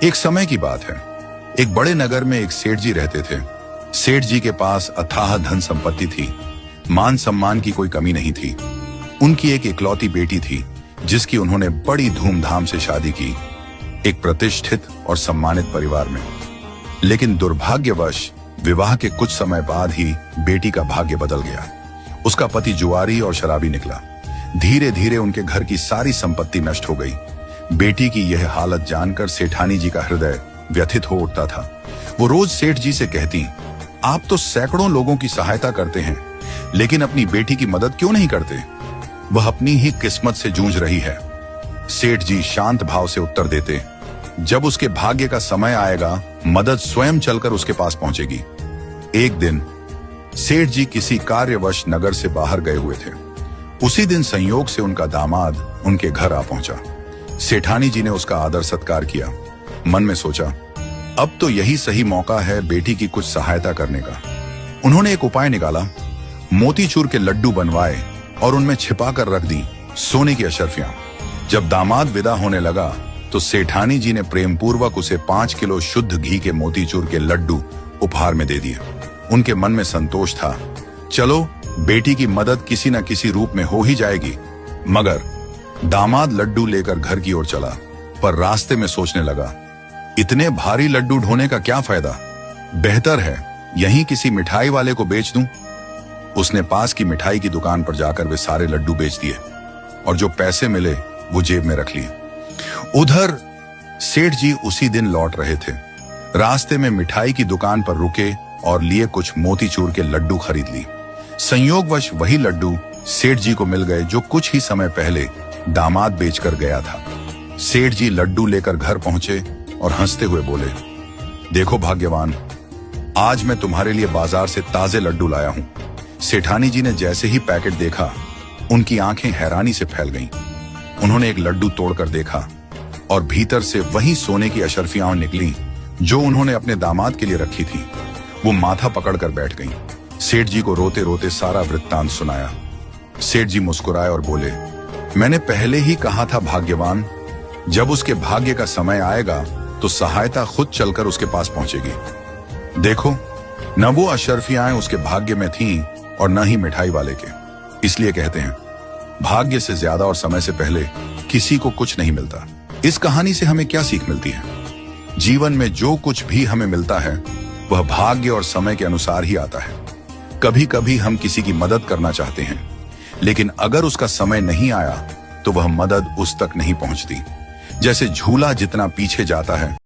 एक समय की बात है। एक बड़े नगर में एक सेठ जी रहते थे। सेठ जी के पास अथाह धन संपत्ति थी। मान सम्मान की कोई कमी नहीं थी। उनकी एक इकलौती बेटी थी जिसकी उन्होंने बड़ी धूमधाम से शादी की, एक प्रतिष्ठित और सम्मानित परिवार में। लेकिन दुर्भाग्यवश विवाह के कुछ समय बाद ही बेटी का भाग्य बदल गया। उसका पति जुआरी और शराबी निकला। धीरे धीरे उनके घर की सारी संपत्ति नष्ट हो गई। बेटी की यह हालत जानकर सेठानी जी का हृदय व्यथित हो उठता था। वो रोज सेठ जी से कहती, आप तो सैकड़ों लोगों की सहायता करते हैं, लेकिन अपनी बेटी की मदद क्यों नहीं करते? वह अपनी ही किस्मत से जूझ रही है। सेठ जी शांत भाव से उत्तर देते, जब उसके भाग्य का समय आएगा, मदद स्वयं चलकर उसके पास पहुंचेगी। एक दिन सेठ जी किसी कार्यवश नगर से बाहर गए हुए थे। उसी दिन संयोग से उनका दामाद उनके घर आ पहुंचा। सेठानी जी ने उसका आदर सत्कार किया। मन में सोचा, अब तो यही सही मौका है बेटी की कुछ सहायता करने का। उन्होंने एक उपाय निकाला। मोतीचूर के लड्डू बनवाए और उनमें छिपा कर रख दी सोने की अशर्फियां। जब दामाद विदा होने लगा तो सेठानी जी ने प्रेम पूर्वक उसे 5 किलो शुद्ध घी के मोतीचूर के लड्डू उपहार में दे दिए। उनके मन में संतोष था, चलो बेटी की मदद किसी न किसी रूप में हो ही जाएगी। मगर दामाद लड्डू लेकर घर की ओर चला, पर रास्ते में सोचने लगा, इतने भारी लड्डू ढोने का क्या फायदा? बेहतर है यहीं किसी मिठाई वाले को बेच दूं। उसने पास की मिठाई की दुकान पर जाकर वे सारे लड्डू बेच दिए और जो पैसे मिले वो जेब में रख लिए। उधर सेठ जी उसी दिन लौट रहे थे। रास्ते में मिठाई की दुकान पर रुके और लिए कुछ मोतीचूर के लड्डू खरीद ली। संयोगवश वही लड्डू सेठ जी को मिल गए जो कुछ ही समय पहले दामाद बेचकर गया था। सेठ जी लड्डू लेकर घर पहुंचे और हंसते हुए बोले, देखो भाग्यवान, आज मैं तुम्हारे लिए बाजार से ताजे लड्डू लाया हूं। सेठानी जी ने जैसे ही पैकेट देखा, उनकी आंखें हैरानी से फैल गईं। उन्होंने एक लड्डू तोड़कर देखा और भीतर से वही सोने की अशर्फियां निकली जो उन्होंने अपने दामाद के लिए रखी थी। वो माथा पकड़कर बैठ गईं। सेठ जी को रोते रोते सारा वृत्तांत सुनाया। सेठ जी मुस्कुराए और बोले, मैंने पहले ही कहा था भाग्यवान, जब उसके भाग्य का समय आएगा तो सहायता खुद चलकर उसके पास पहुंचेगी। देखो, न वो अशर्फियां उसके भाग्य में थीं और न ही मिठाई वाले के। इसलिए कहते हैं, भाग्य से ज्यादा और समय से पहले किसी को कुछ नहीं मिलता। इस कहानी से हमें क्या सीख मिलती है? जीवन में जो कुछ भी हमें मिलता है वह भाग्य और समय के अनुसार ही आता है। कभी कभी हम किसी की मदद करना चाहते हैं, लेकिन अगर उसका समय नहीं आया तो वह मदद उस तक नहीं पहुंचती। जैसे झूला जितना पीछे जाता है